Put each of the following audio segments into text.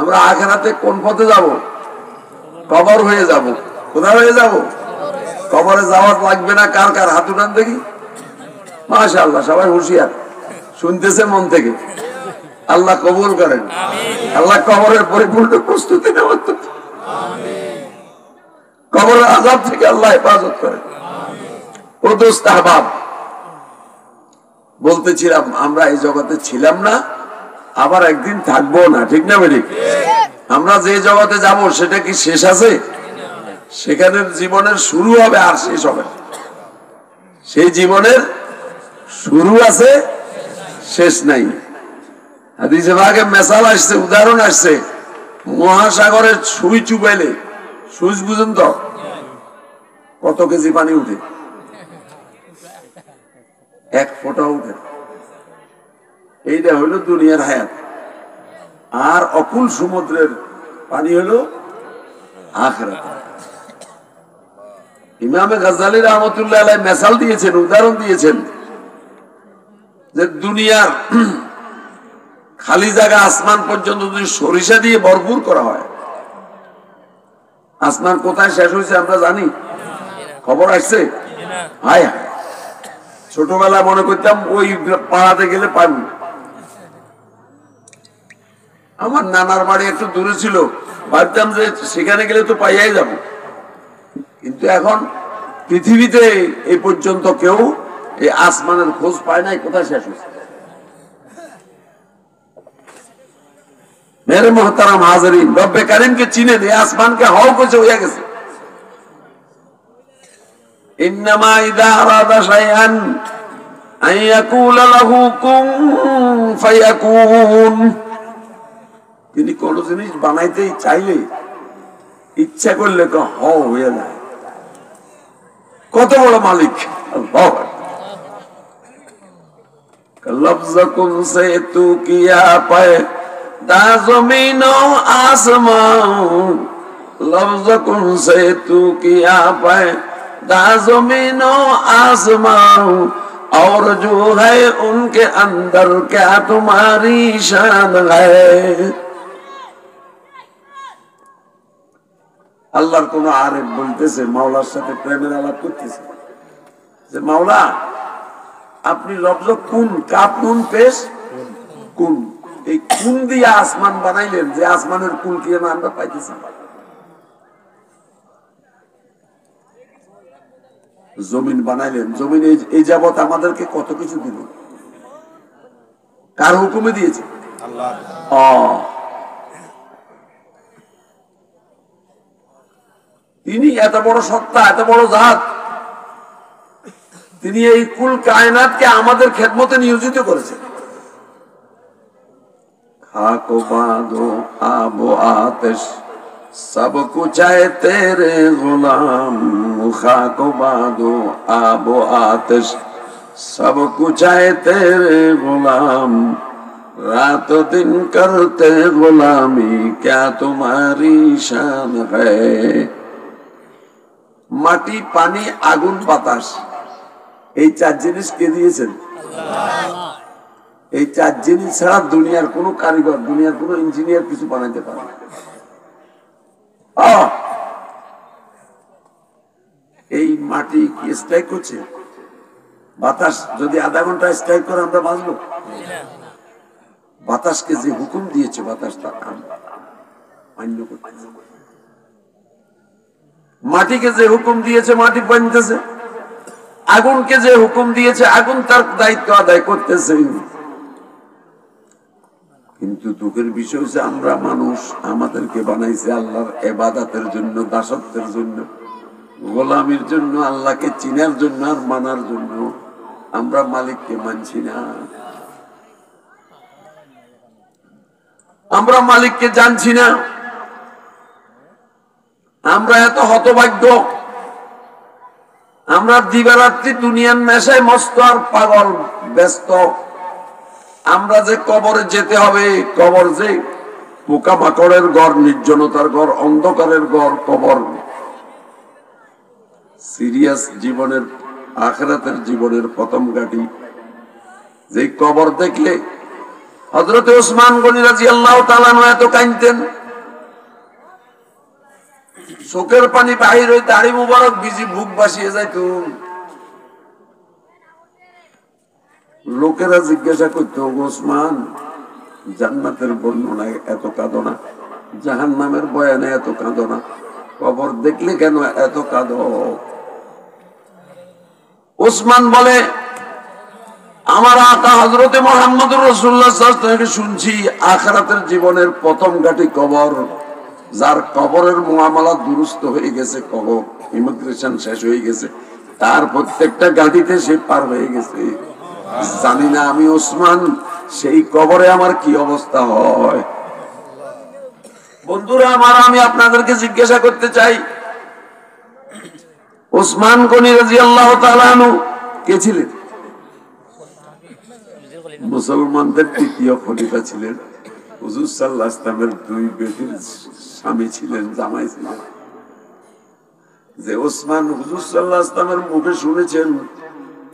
আমরা আখিরাতে কোন পথে যাব? কবর হয়ে যাব। কোথায় হয়ে যাব? কবরে যাওয়া লাগবে না। কার কার হাত উঠান দেখি। মাশাআল্লাহ, সবাই হুঁশিয়ার, শুনতেছে মন থেকে। আল্লাহ কবুল করেন। আল্লাহ কবরের পরিপূর্ণ প্রস্তুতি নেওয়ার, কবরের আযাব থেকে আল্লাহ হেফাজত করেন। ও দোস্ত আহবাব, বলতেছিলাম আমরা এই জগতে ছিলাম না, আবার একদিন থাকবো না, ঠিক না বেঠিক? আমরা যে জগতে যাব সেটা কি শেষ আছে? সেখানে জীবনের শুরু হবে আর শেষ হবে। সেই জীবনের শুরু আছে, শেষ নাই। হাদিসে পাকে মেসাল আসছে, উদাহরণ আসছে, মহাসাগরের সুই চুবাইলে, সুইচ বুঝুন তো, কত কেজি পানি উঠে? 1 ফোঁটা উঠে। এইটা হইল দুনিয়ার হায়াত। আর অকুল সমুদ্রের পানি হলো আখিরাত। ইমামে গাজ্জালী রাহমাতুল্লাহ আলাইহি মেসাল দিয়েছেন, উদাহরণ দিয়েছেন, যে দুনিয়ার খালি জায়গা আসমান পর্যন্ত যদি সরিষা দিয়ে ভরপুর করা হয়, আসমান কোথায় শেষ হয়েছে আমরা জানি? খবর আসছে? হায় হায়, ছোটবেলা মনে করতাম ওই পাড়াতে গেলে পাবি। আমার নানার বাড়ি একটু দূরে ছিল, ভাবতাম যে সেখানে গেলে তো পাইয়াই যাব। কিন্তু এখন পৃথিবীতে এই পর্যন্ত কেউ এই আসমানের খোঁজ পায় নাই কোথায় শেষ হয়েছে। মেরে মোহতারাম হাজরিন, রব্বে কারিমকে চিনেন, এই আসমানকে হও কইছে হইয়া গেছে। ইন্নামা ইযা আরাদা শাইআন আন ইয়াকুলা লাহু কুন ফায়াকুন। তিনি কোন জিনিস বানাইতে চাইলে, ইচ্ছা করলে হও হয়ে যায়। কত বড় মালিক আল্লাহ। লফজ কুন সে তু কিয়া পায় দা জমিন ও আসমান, লফজ কুন সে তু কিয়া পায় দা জমিন ও আসমান, और जो है उनके अंदर क्या तुम्हारी शान है। আল্লাহর কোন আরেফ বলতেছে, মাওলার সাথে প্রেমের আলাপ করতেছে, যে মাওলা আপনি লফজ কুন, কাপ নুন পেশ কুন, এই কুন দিয়ে আসমান বানাইলেন, যে আসমানের কুল কি আমরা পাইতেছি। জমিন বানাইলেন, জমিন এই যাবত আমাদেরকে কত কিছু দিল, কার হুকুমে দিয়েছে? আল্লাহ। তিনি এত বড় সত্তা, এত বড় জাত, তিনি এই কুল কায়নাতকে আমাদের খেদমতে নিয়োজিত করেছেন। খাকো বাঁধো আবো আতেশ সব কুছ है तेरे गुलाम, खाको बांधो आबो आतिश सब कुछ है तेरे गुलाम, रात दिन करते गुलामी क्या तुम्हारी शान है। মাটি, পানি, আগুন, বাতাস, এই 4 জিনিস কে দিয়েছেন? আল্লাহ। এই 4 জিনিস ছাড়া দুনিয়ার কোন কারিগর, দুনিয়ার কোন ইঞ্জিনিয়ার কিছু বানাইতে পারে না। এই মাটি কি স্ট্রাইক করছে? বাতাস যদি আধা ঘন্টা স্ট্রাইক করে আমরা বাঁচবো? বাতাসকে যে হুকুম দিয়েছে, বাতাস তার মান্য করতেছে। মাটিকে যে হুকুম দিয়েছে, মাটি বানতেছে। আগুনকে যে হুকুম দিয়েছে, আগুন তার দায়িত্ব আদায় করতেছে। কিন্তু দুঃখের বিষয় হচ্ছে আমরা মানুষ, আমাদেরকে বানাইছে আল্লাহর ইবাদতের জন্য, দাসত্বের জন্য, গোলামির জন্য, আল্লাহকে চিনার জন্য আর মানার জন্য। আমরা মালিককে মানছি না, আমরা মালিককে জানছি না। আমরা এত হতভাগ্য, আমরা দিবারাত্রি দুনিয়ার নেশায় মস্ত আর পাগল, ব্যস্ত। আমরা যে কবরে যেতে হবে, কবর যে পোকামাকড়ের ঘর, নির্জনতার ঘর, অন্ধকারের ঘর কবর। সিরিয়াস জীবনের, আখিরাতের জীবনের প্রথম ঘাঁটি। যে কবর দেখলে হযরতে ওসমান গনি রাদিয়াল্লাহু তাআলা এত কাঁদতেন, চোখের পানি বাহির হয়ে দাড়ি মুবারক ভিজি বুক ভাসিয়ে যাইত। লোকেরা জিজ্ঞাসা করতো, ওসমান জান্নাতের বর্ণনায় এত কাঁদো না, জাহান্নামের বয়ানে এত কাঁদো না, কবর দেখলে কেন এত কাঁদো? ওসমান বলে, আমার আকা হযরতে মুহাম্মদুর রাসূলুল্লাহ সাল্লাল্লাহু আলাইহি ওয়াসাল্লাম শুনছি আখিরাতের জীবনের প্রথম ঘাটি কবর, যার কবরের মুআমালা দুরুস্ত হয়ে গেছে, কবর ইমিগ্রেশন শেষ হয়ে গেছে, তার প্রত্যেকটা গাড়িতে সে পার হয়ে গেছে। জানি না আমি ওসমান সেই কবরে আমার কি অবস্থা হয়। বন্ধুরা আমার, আমি আপনাদেরকে জিজ্ঞাসা করতে চাই, ওসমান গনি রাদিয়াল্লাহু তাআলা আনহু কে ছিলেন? মুসলমানদের তৃতীয় খলিফা ছিলেন। হুজুর সাল্লাল্লাহু আলাইহি ওয়াসাল্লামের দুই বেটির স্বামী ছিলেন, জামাই ছিলেন। যে ওসমান হুজুর সাল্লাল্লাহু আলাইহি ওয়াসাল্লামের মুখে শুনেছেন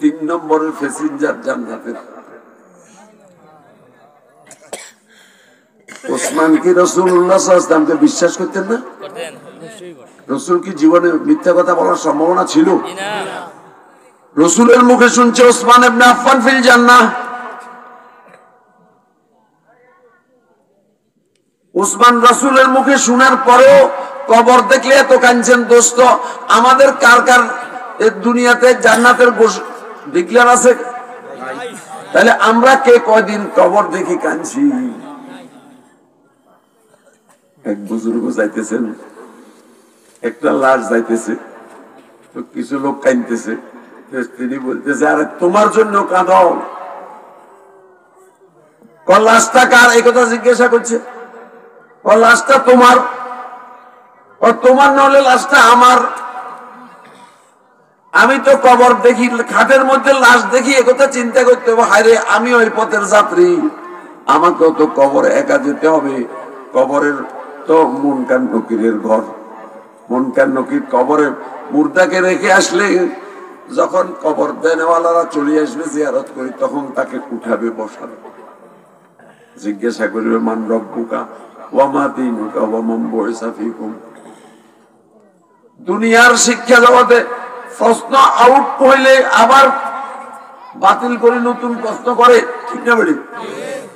3 নম্বরের প্যাসেঞ্জার জান্নাতের। ওসমান কি রাসূলুল্লাহ সাল্লাল্লাহু আলাইহি ওয়াসাল্লামকে বিশ্বাস করতেন না? রাসূল কি জীবনে মিথ্যা কথা বলার সম্ভাবনা ছিল? রাসূলের মুখে শুনছে ওসমান ইবনে আফফান ফিল জান্নাহ। ওসমান রাসূলের মুখে শোনার পরেও কবর দেখলে এত কাঁদছেন। দোস্ত, আমাদের কার কার এই দুনিয়াতে জান্নাতের ডিক্লেয়ার আছে? তাহলে আমরা কে কয়দিন কবর দেখি কাঁদছি? এক বুজুর্গ যাইতেছেন, একটা লাশ যাইতেছে, তো কিছু লোক কাঁদতেছে, তিনি বলতেছে, আরে তোমার জন্য কাঁদাও। লাশটা কার? এই কথা জিজ্ঞাসা করছে। লাশটা তোমার? তোমার নলে লাশটা আমার। আমি তো কবর দেখি, খাটের মধ্যে লাশ দেখি, একথা চিন্তা করতে হবে, হায় রে আমি ওই পথের যাত্রী, আমাকেও তো কবরে একা যেতে হবে। কবরের তো মুনকার নকিরের ঘর, মুনকার নকির কবরে মুর্দাকে রেখে আসলে যখন কবর দেনওয়ালারা চলে আসবে জিয়ারত করি, তখন তাকে উঠাবে, বসাবে, জিজ্ঞাসা করবে মান রব্বুকা ওয়া মা দীনুকা ওয়া মান বুইসা ফীকুম। দুনিয়ার শিক্ষা জগতে প্রশ্ন আউট হইলে আবার বাতিল করে নতুন প্রশ্ন করে, ঠিক না বলি?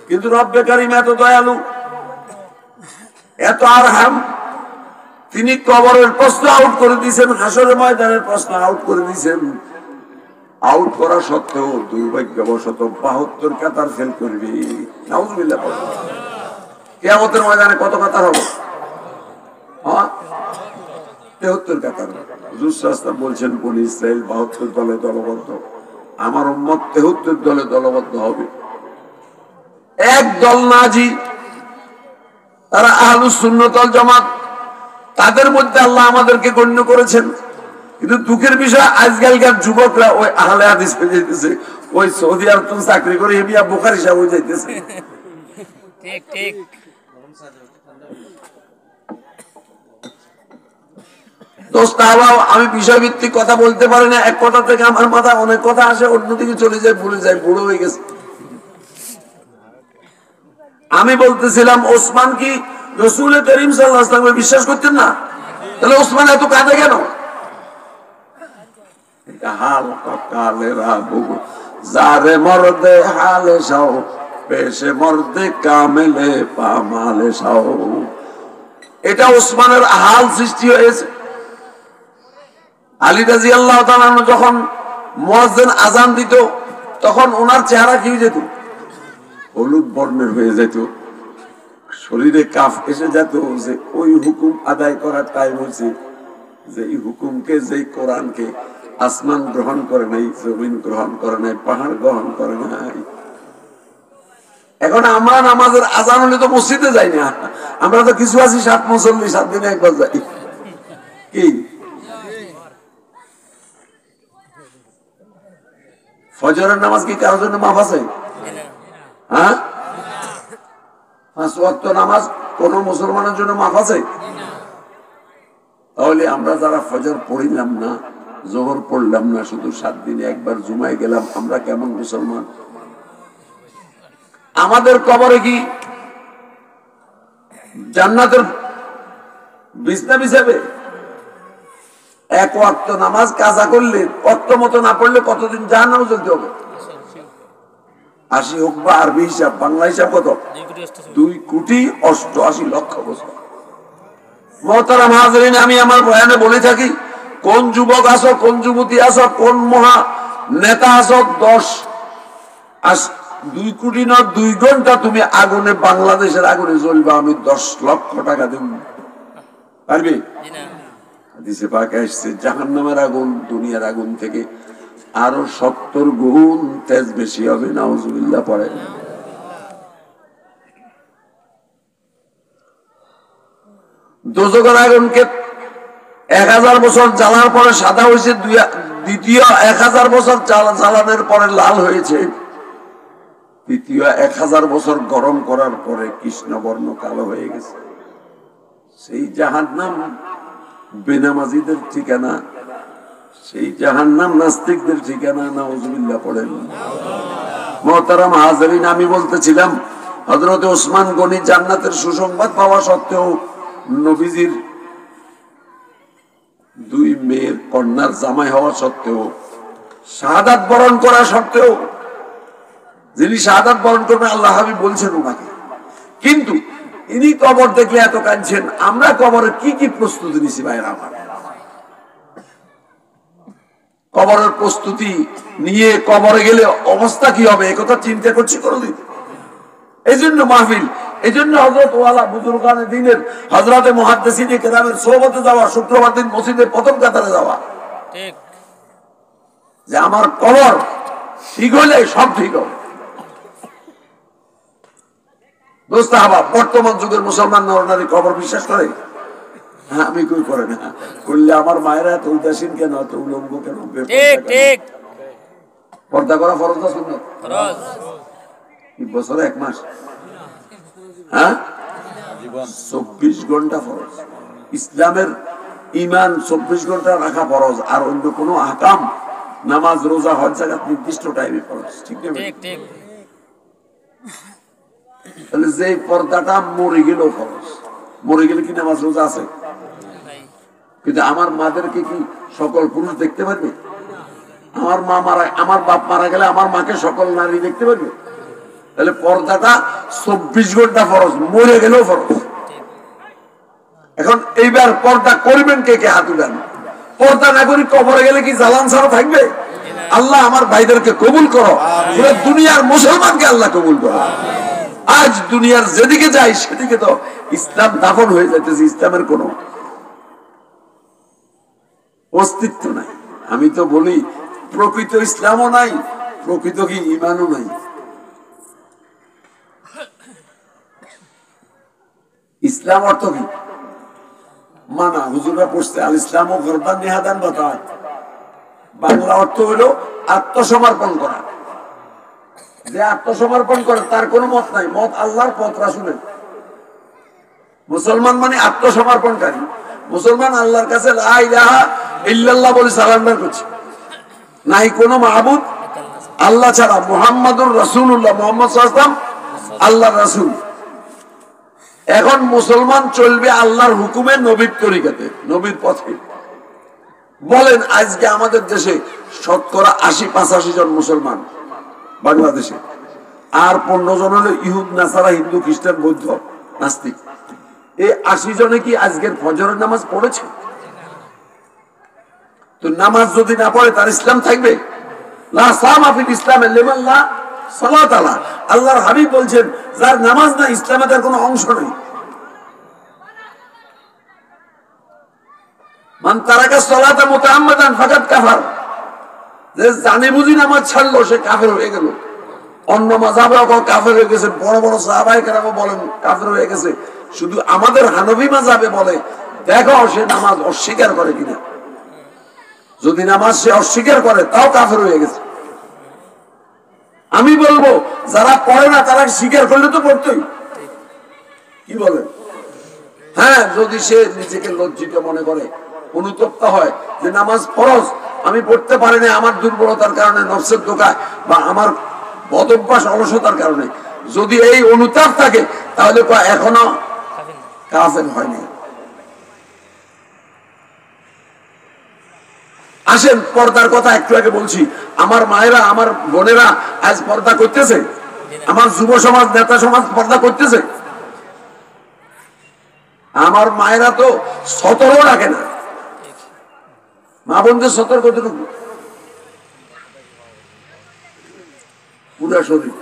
কিন্তু রব্বে কারীম এত দয়ালু, এত আরহাম, তিনি কবরের প্রশ্ন আউট করে দিয়েছেন, হাসরের ময়দানের প্রশ্ন আউট করে দিয়েছেন। আউট করা সত্ত্বেও দুর্ভাগ্যবশত 72 কাতার ফেল করবি। নাউজুবিল্লাহ। কিয়ামতের ময়দানে কত কাতার হবে? 73 কাতার। হুজুর সাল্লাল্লাহু আলাইহি ওয়াসাল্লাম বলছেন, বনি ইসরাইল 72 দলে দলবদ্ধ, আমার উম্মত 73 দলে দলবদ্ধ হবে। এক দল নাজি, তারা আহলুস সুন্নাত ওয়াল জামাত, তাদের মধ্যে আল্লাহ আমাদেরকে গণ্য করেছেন। কিন্তু দুঃখের বিষয়, আজকালকার যুবকরা ওই আহলে হাদিস হয়ে যাইতেছে, ওই সৌদি আরব চাকরি করে ইমাম বুখারী সাহেব হয়ে যাইতেছে। ঠিক ঠিক। দোস্ত, আমি বিষয়ভিত্তিক কথা বলতে পারি না, এক কথা থেকে আমার মাথা অনেক কথা আসে, অন্যদিকে চলে যায়, ভুলে যায়, বুড়ো হয়ে গেছে। আমি বলতেছিলাম, ওসমান কি রাসূল করিম সাল্লাল্লাহু আলাইহি ওয়াসাল্লাম বিশ্বাস করতেন না? তাহলে ওসমান এত কাঁদে কেন? হাল কালে রাবু যারে মরদে হালে সাও, পেশে মরদে কামেলে পামালে সাও। এটা ওসমানের হাল সৃষ্টি হয়েছে। আলী রাদিয়াল্লাহু তাআলা যখন মুয়াজ্জিন আযান দিত, তখন ওনার চেহারা কি হয়ে যেত? হলুদ বর্ণের হয়ে যেত, শরীরে কাফ এসে যেত, যে ওই হুকুম আদায় করার টাইম হয়েছে, যে এই হুকুমকে, যে কোরআনকে আসমান গ্রহণ করে নাই, জমিন গ্রহণ করে নাই, পাহাড় গ্রহণ করে নাই। এখন আমরা নামাজের আযান হলে তো মসজিদে যাই না, আমরা তো কিছু আছি 7 মুসল্লি, 7 দিনে একবার যাই। কি ফজরের নামাজ কি কারোর জন্য মাফ আছে? হ্যাঁ, 5 ওয়াক্ত নামাজ কোন মুসলমানের জন্য মাফ আছে? তাহলে আমরা যারা ফজর পড়িলাম না, জোহর পড়লাম না, শুধু 7 দিনে একবার জুমায় গেলাম, আমরা কেমন মুসলমান? আমাদের কবরে কি জান্নাতের বিছনা বিছাবে? এক ওয়াক্ত নামাজ কাজা করলে, ওয়াক্ত মতো না পড়লে কতদিন জাহান্নামে চলতে হবে? 80 হোক বা আরবি হিসাব, বাংলা হিসাব কত? 2,88,00,000 বছর। মোহতারাম হাজরিন, আমি আমার বয়ানে বলে থাকি, কোন যুবক আসো, কোন যুবতী আসো, কোন মহা নেতা আসো, 2 কোটি না 2 ঘন্টা তুমি আগুনে, বাংলাদেশের আগুনে জ্বলবা, আমি 10 লক্ষ টাকা দেব, পারবি? হাদিসে পাকে আসছে জাহান্নামের আগুন দুনিয়ার আগুন থেকে আরো 70 গুণ তেজ বেশি হবে। নাউজুবিল্লাহ পড়ে। দোজখের আগুনকে 1000 বছর জ্বালার পরে সাদা হয়েছে, দ্বিতীয় 1000 বছর জ্বালানোর পরে লাল হয়েছে, তৃতীয় 1000 বছর গরম করার পরে কৃষ্ণবর্ণ কালো হয়ে গেছে। সেই জাহান্নাম বেনামাজিদের ঠিকানা, সেই জাহান্নাম নাস্তিকদের ঠিকানা। নাউজুবিল্লাহ পড়েন। মুহতারাম হাজরিন, আমি বলতেছিলাম হযরত ওসমান গনি জান্নাতের সুসংবাদ পাওয়া সত্ত্বেও, নবীজির 2 মেয়ের কন্যার জামাই হওয়া সত্ত্বেও, শাহাদাত বরণ করা সত্ত্বেও, যিনি শাহাদাত বরণ করবেন আল্লাহ হাবিব বলছেন ওনাকে, কিন্তু ইনি কবর দেখলে এত কাঁদছেন। আমরা কবরের কি কি প্রস্তুতি নিছি ভাইরা আমার? কবরের প্রস্তুতি নিয়ে কবরে গেলে অবস্থা কি হবে একথা চিন্তা করছি কোনদিন? এই জন্য মাহফিল, এই জন্য হযরত ওয়ালা বুজুরগানে দ্বীনের হযরতে মুহাদ্দিসিনে কেরামের সোহবতে যাওয়া, শুক্রবার দিন মসজিদে প্রথম কাতারে যাওয়া, ঠিক যে আমার কবর ঠিক হলে সব ঠিক হবে। দোস্ত হাবা, বর্তমান যুগের মুসলমান নরনারী কবর বিশ্বাস করে? হ্যাঁ, আমি কই করে না, করলে আমার মায়েরা এত উদাসীন কেন, এত উলঙ্গ কেন? পর্দা করা ফরজ না সুন্নাত? ফরজ। কি বছরে 1 মাস? হ্যাঁ, 24 ঘন্টা ফরজ। ইসলামের ঈমান 24 ঘন্টা রাখা ফরজ, আর অন্য কোনো আহকাম, নামাজ, রোজা, হজ, যাকাত নির্দিষ্ট টাইমে ফরজ, ঠিক না? ঠিক ঠিক। তাহলে যে পর্দাটা মরে গেল ফরজ, মরে গেলে কি নামাজ রোজা আছে? কিন্তু আমার মাদেরকে কি সকল পুরুষ দেখতে পারবে? আমার মা মারা, আমার বাপ মারা গেলে আমার মাকে সকল নারী দেখতে পারবে? তাহলে পর্দাটা 24 ঘন্টা ফরজ, মরে গেলেও ফরজ। এখন এইবার পর্দা করবেন কে কে? হাত উঠান। পর্দা না করি কবরে গেলে কি জালান ছাড়া থাকবে? আল্লাহ আমার ভাইদেরকে কবুল করো, পুরো দুনিয়ার মুসলমানকে আল্লাহ কবুল করো। আজ দুনিয়ার যেদিকে যাই সেদিকে তো ইসলাম দাফন হয়ে যাইতেছে, ইসলামের কোনো অস্তিত্ব নাই। আমি তো বলি প্রকৃত ইসলামও নাই, প্রকৃত কি ঈমানও নাই। ইসলাম অর্থ কি? মানা, হুজুররা পড়ছে আল ইসলাম ও গরদান নিহাদান বাতাত। বাংলা অর্থ হলো আত্মসমর্পণ করা। যে আত্মসমর্পণ করে তার কোনো মত নাই, মত আল্লাহর, পথ রাসূলের। মুসলমান মানে আত্মসমর্পণকারী। মুসলমান আল্লাহর কাছে লা ইলাহা ইল্লাল্লাহ বলে সারেন্ডার করছে, নাই কোনো মাবুদ আল্লাহ ছাড়া, মুহাম্মাদুর রাসূলুল্লাহ, মুহাম্মদ সাল্লাল্লাহু আলাইহি ওয়াসাল্লাম আল্লাহর রাসূল। এখন মুসলমান চলবে আল্লাহর হুকুমে, নবীর তরিকাতে, নবীর পথে। বলেন আজকে আমাদের দেশে শতকরা 80-85 জন মুসলমান বাংলাদেশে, আর 15 জন হলো ইহুদ, নাসারা, হিন্দু, খ্রিস্টান, বৌদ্ধ, নাস্তিক। এই 80 জনে কি আজকের ফজরের নামাজ পড়েছে? তো নামাজ যদি না পড়ে তার ইসলাম থাকবে? লা সামা ফিল ইসলাম লিমান লা সালাত আলা। আল্লাহর হাবিব বলছেন যার নামাজ নাই ইসলামে তার কোনো অংশ নেই। মান তারাকা সালাতা মুতাআম্মাদান ফাকাদ কাফার। যে জানে বুঝি নামাজ ছাড়লো সে কাফের হয়ে গেল। অন্য মাযহাবেও কাফের হয়ে গেছে, বড় বড় সাহাবায়ে কেরামও বলেন কাফের হয়ে গেছে। শুধু আমাদের হানফি মাযহাবে বলে দেখো সে নামাজ অস্বীকার করে কিনা। যদি নামাজ সে অস্বীকার করে তাও কাফের হয়ে গেছে। আমি বলবো যারা পড়ে না তারা স্বীকার করলে তো পড়তোই। কি বলে? হ্যাঁ, যদি সে নিজেকে লজ্জিত মনে করে, অনুতপ্ত হয় যে নামাজ ফরজ, আমি পড়তে পারি না আমার দুর্বলতার কারণে, নফসের ধোঁকায়, বা আমার বদভ্যাস অলসতার কারণে, যদি এই অনুতাপ থাকে তাহলে এখনো কাফের হয়নি। আসেন পর্দার কথা একটু আগে বলছি, আমার মায়েরা আমার বোনেরা আজ পর্দা করতেছে, আমার যুব সমাজ নেতা সমাজ পর্দা করতেছে। আমার মায়েরা তো সতর্ক রাখে না, মা বোনদের সতর্ক কতটুকু? পুরা শরীর,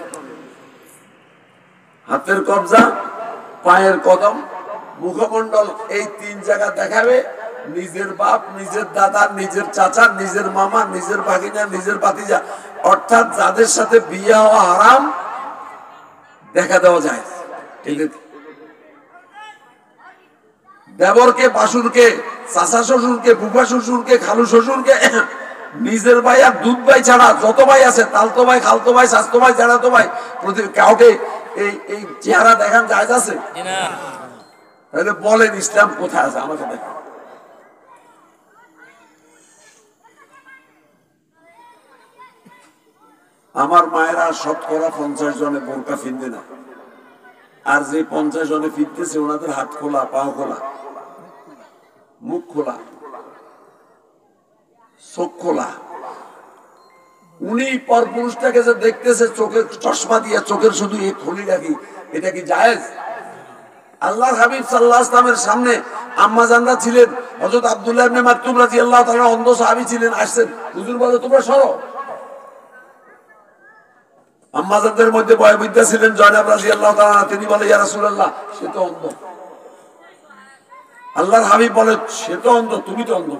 হাতের কবজা, পায়ের কদম, মুখমন্ডল, এই 3 জায়গা দেখাবে। নিজের বাপ, নিজের দাদা, নিজের চাচা, নিজের মামা, নিজের ভাগিনা, নিজের ভাতিজা, অর্থাৎ যাদের সাথে বিয়ে হওয়া হারাম দেখা দেওয়া যায়। দেবরকে, বাসুরকে, চাচা শ্বশুরকে, বুবা শ্বশুরকে, খালু শ্বশুরকে, নিজের ভাই আর দুধ ভাই ছাড়া যত ভাই আছে, তালতো ভাই, খালতো ভাই, স্বাস্থ্য ভাই, জানাতো ভাই, কাউকে এই চেহারা দেখান জায়েজ আছে? তাহলে বলেন ইসলাম কোথায় আছে আমাকে দেখেন। আমার মায়েরা শতকরা 50 জনে বোরকা ফিরবে না, আর যে 50 জনে ফিরতেছে ওনাদের হাত খোলা, পাও খোলা, মুখ খোলা, চোখ খোলা। উনি পর পুরুষটাকে যে দেখতেছে চোখের চশমা দিয়ে, চোখের শুধু এই খুলি রাখি, এটা কি জায়েজ? আল্লাহর হাবিব সাল্লাল্লাহু আলাইহি ওয়াসাল্লামের সামনে আম্মা জানরা ছিলেন, হযরত আব্দুল্লাহ ইবনে মাকতুম রাদিয়াল্লাহু তাআলা অন্ধ সাহাবী ছিলেন, আসছেন, হুজুর বলে তোমরা সরো। আম্মা জানদের মধ্যে বয়োবৃদ্ধা ছিলেন জয়নাব রাদিয়াল্লাহু তাআলা, তিনি বলে ইয়া রাসূলুল্লাহ সে তো অন্ধ। আল্লাহর হাবিব বলে সে তো অন্ধ, তুমি তো অন্ধ।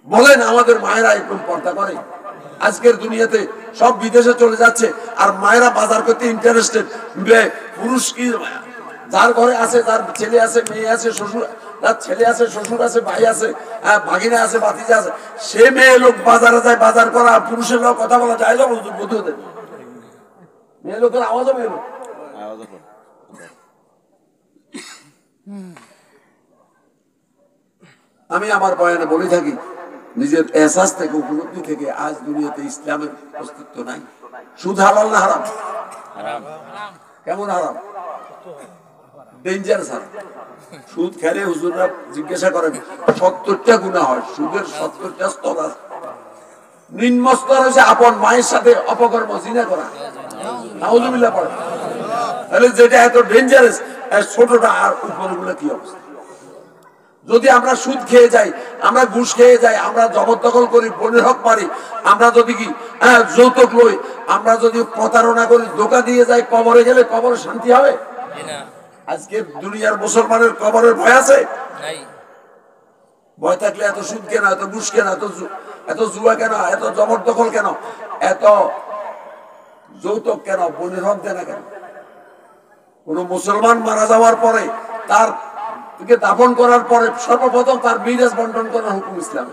বলেন আমাদের মায়েরা একদম পর্দা করে? আজকের দুনিয়াতে সব বিদেশে চলে যাচ্ছে, আর মায়েরা বাজার করতে ইন্টারেস্টেড। পুরুষ কি যার ঘরে আছে, যার ছেলে আছে, মেয়ে আছে, শ্বশুর, তার ছেলে আছে, শ্বশুর আছে, ভাই আছে, ভাগিনা আছে, ভাতিজা আছে, সে মেয়ে লোক বাজারে যায় বাজার করা, পুরুষের লোক কথা বলা যায় না? বধুদের মেয়ে লোকের আওয়াজও মেয়ে লোক। আমি আমার বয়ানে বলে থাকি, নিজের এহসাস থেকে, উপলব্ধি থেকে, আজ দুনিয়াতে ইসলামের অস্তিত্ব নাই। সুদ হালাল না হারাম? কেমন হারাম? ডেঞ্জারাস হারাম। সুদ খেলে হুজুররা জিজ্ঞাসা করেন 70টা গুনাহ হয়, সুদের 70টা স্তর আছে। নিম্ন স্তর হচ্ছে আপন মায়ের সাথে অপকর্ম, জিনা করা, নাউজুবিল্লাহ পড়ে। তাহলে যেটা এত ডেঞ্জারাস, ছোটটা আর উপরগুলো কি অবস্থা? যদি আমরা সুদ খেয়ে যাই, আমরা ঘুষ খেয়ে যাই, আমরা জবরদখল করি, বনের হক মারি, আমরা যদি কি যৌতুক লই, আমরা যদি প্রতারণা করি, ধোঁকা দিয়ে যাই, কবরে গেলে কবরে শান্তি হবে? আজকে দুনিয়ার মুসলমানের কবরের ভয় আছে? ভয় থাকলে এত সুদ কেন, এত ঘুষ কেন, এত জুয়া কেন, এত জবরদখল কেন, এত যৌতুক কেন, বনের হক দেনা কেন? কোন মুসলমান মারা যাওয়ার পরে তার দাফন করার পরে সর্বপ্রথম তার মিরাস বন্টন করার হুকুম ইসলাম।